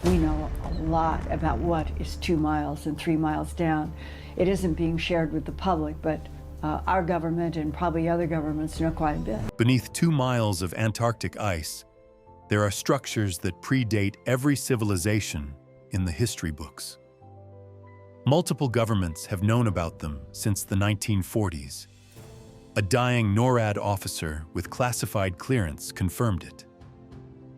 We know a lot about what is 2 miles and 3 miles down. It isn't being shared with the public, but our government and probably other governments know quite a bit. Beneath 2 miles of Antarctic ice, there are structures that predate every civilization in the history books. Multiple governments have known about them since the 1940s. A dying NORAD officer with classified clearance confirmed it.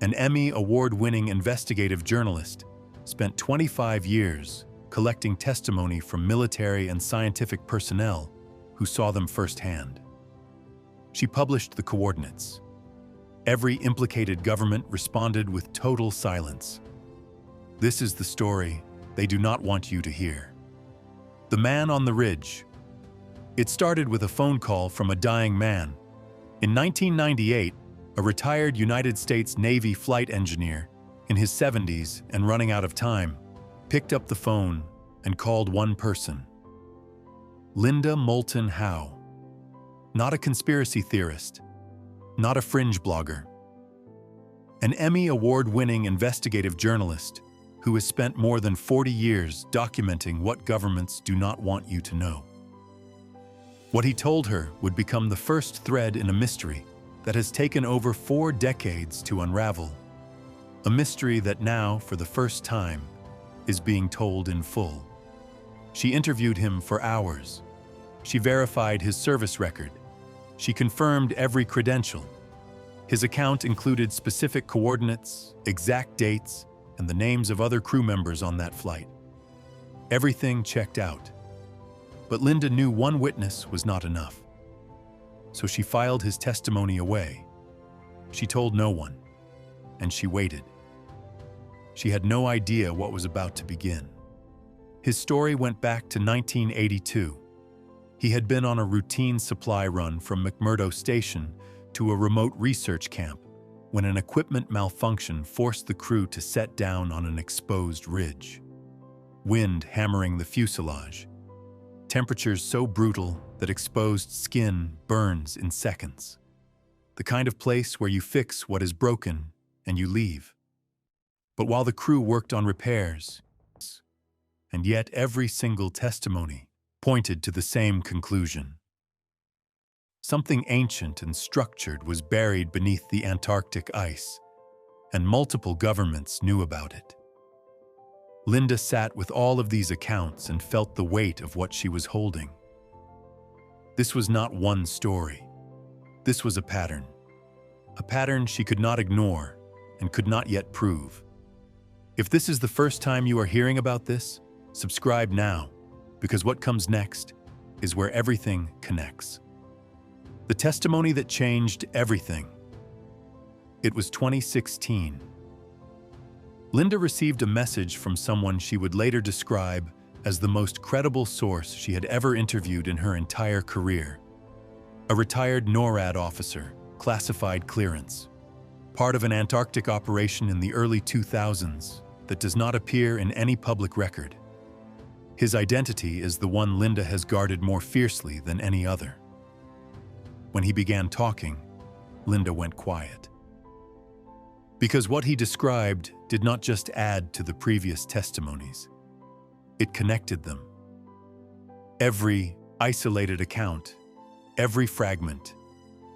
An Emmy award-winning investigative journalist spent 25 years collecting testimony from military and scientific personnel who saw them firsthand. She published the coordinates. Every implicated government responded with total silence. This is the story they do not want you to hear. The man on the ridge. It started with a phone call from a dying man. In 1998, a retired United States Navy flight engineer, in his 70s and running out of time, picked up the phone and called one person. Linda Moulton Howe. Not a conspiracy theorist, not a fringe blogger. An Emmy award-winning investigative journalist who has spent more than 40 years documenting what governments do not want you to know. What he told her would become the first thread in a mystery that has taken over 4 decades to unravel. A mystery that now, for the first time, is being told in full. She interviewed him for hours. She verified his service record. She confirmed every credential. His account included specific coordinates, exact dates, and the names of other crew members on that flight. Everything checked out. But Linda knew one witness was not enough. So she filed his testimony away. She told no one, and she waited. She had no idea what was about to begin. His story went back to 1982. He had been on a routine supply run from McMurdo Station to a remote research camp when an equipment malfunction forced the crew to set down on an exposed ridge. Wind hammering the fuselage. Temperatures so brutal that exposed skin burns in seconds. The kind of place where you fix what is broken and you leave. But while the crew worked on repairs, and yet every single testimony pointed to the same conclusion. Something ancient and structured was buried beneath the Antarctic ice, and multiple governments knew about it. Linda sat with all of these accounts and felt the weight of what she was holding. This was not one story. This was a pattern she could not ignore and could not yet prove. If this is the first time you are hearing about this, subscribe now, because what comes next is where everything connects. The testimony that changed everything. It was 2016. Linda received a message from someone she would later describe as the most credible source she had ever interviewed in her entire career. A retired NORAD officer, classified clearance, part of an Antarctic operation in the early 2000s that does not appear in any public record. His identity is the one Linda has guarded more fiercely than any other. When he began talking, Linda went quiet. Because what he described did not just add to the previous testimonies, it connected them. Every isolated account, every fragment,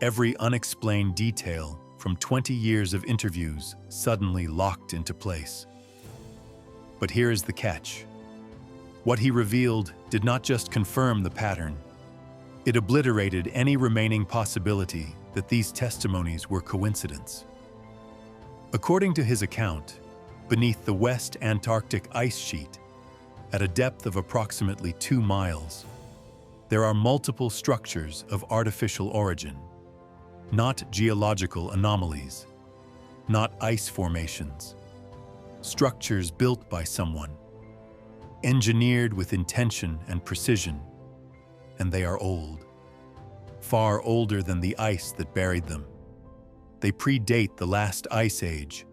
every unexplained detail from 20 years of interviews suddenly locked into place. But here is the catch. What he revealed did not just confirm the pattern, it obliterated any remaining possibility that these testimonies were coincidence. According to his account, beneath the West Antarctic ice sheet, at a depth of approximately 2 miles, there are multiple structures of artificial origin, not geological anomalies, not ice formations, structures built by someone, engineered with intention and precision, and they are old, far older than the ice that buried them. They predate the last ice age,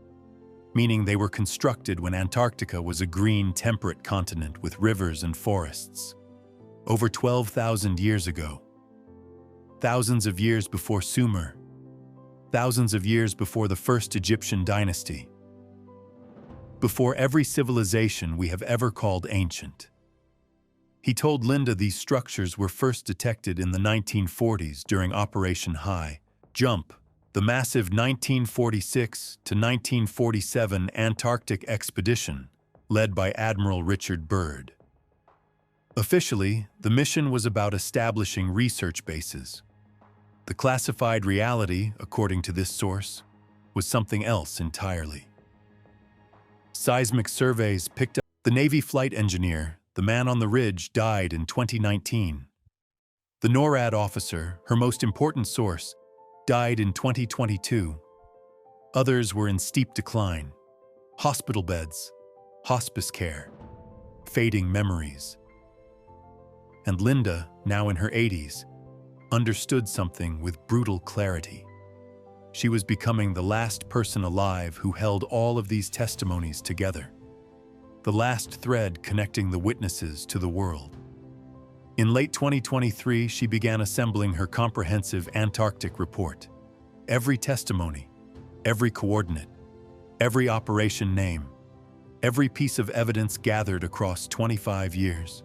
meaning they were constructed when Antarctica was a green temperate continent with rivers and forests. Over 12,000 years ago. Thousands of years before Sumer. Thousands of years before the first Egyptian dynasty. before every civilization we have ever called ancient. He told Linda these structures were first detected in the 1940s during Operation High Jump, the massive 1946 to 1947 Antarctic expedition led by Admiral Richard Byrd. Officially, the mission was about establishing research bases. The classified reality, according to this source, was something else entirely. Seismic surveys picked up the Navy flight engineer, the man on the ridge, died in 2019. The NORAD officer, her most important source, died in 2022. Others were in steep decline. Hospital beds, hospice care, fading memories. And Linda, now in her 80s, understood something with brutal clarity. She was becoming the last person alive who held all of these testimonies together, the last thread connecting the witnesses to the world. In late 2023, she began assembling her comprehensive Antarctic report. Every testimony, every coordinate, every operation name, every piece of evidence gathered across 25 years.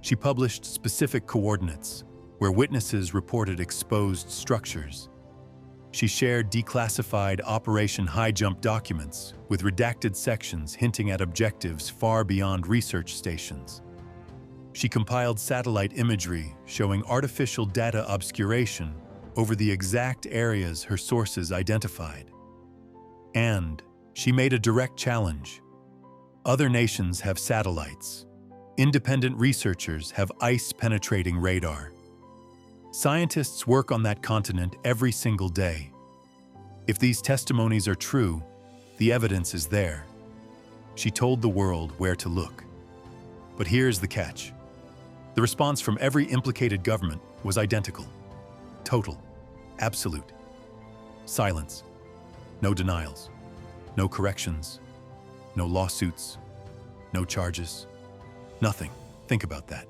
She published specific coordinates where witnesses reported exposed structures. She shared declassified Operation High Jump documents with redacted sections hinting at objectives far beyond research stations. She compiled satellite imagery showing artificial data obscuration over the exact areas her sources identified. And she made a direct challenge. Other nations have satellites. Independent researchers have ice-penetrating radar. Scientists work on that continent every single day. If these testimonies are true, the evidence is there. She told the world where to look. But here's the catch. The response from every implicated government was identical. Total. Absolute. Silence. No denials. No corrections. No lawsuits. No charges. Nothing. Think about that.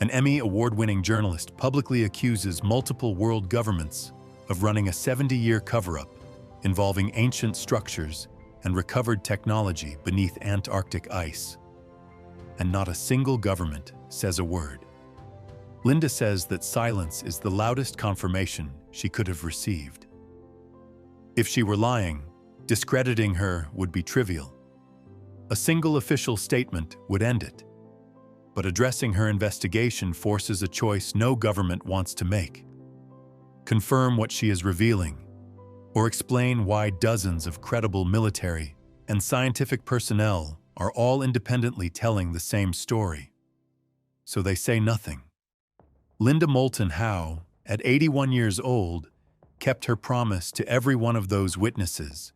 An Emmy award-winning journalist publicly accuses multiple world governments of running a 70-year cover-up involving ancient structures and recovered technology beneath Antarctic ice. And not a single government says a word. Linda says that silence is the loudest confirmation she could have received. If she were lying, discrediting her would be trivial. A single official statement would end it. But addressing her investigation forces a choice no government wants to make. Confirm what she is revealing, or explain why dozens of credible military and scientific personnel are all independently telling the same story. So they say nothing. Linda Moulton Howe, at 81 years old, kept her promise to every one of those witnesses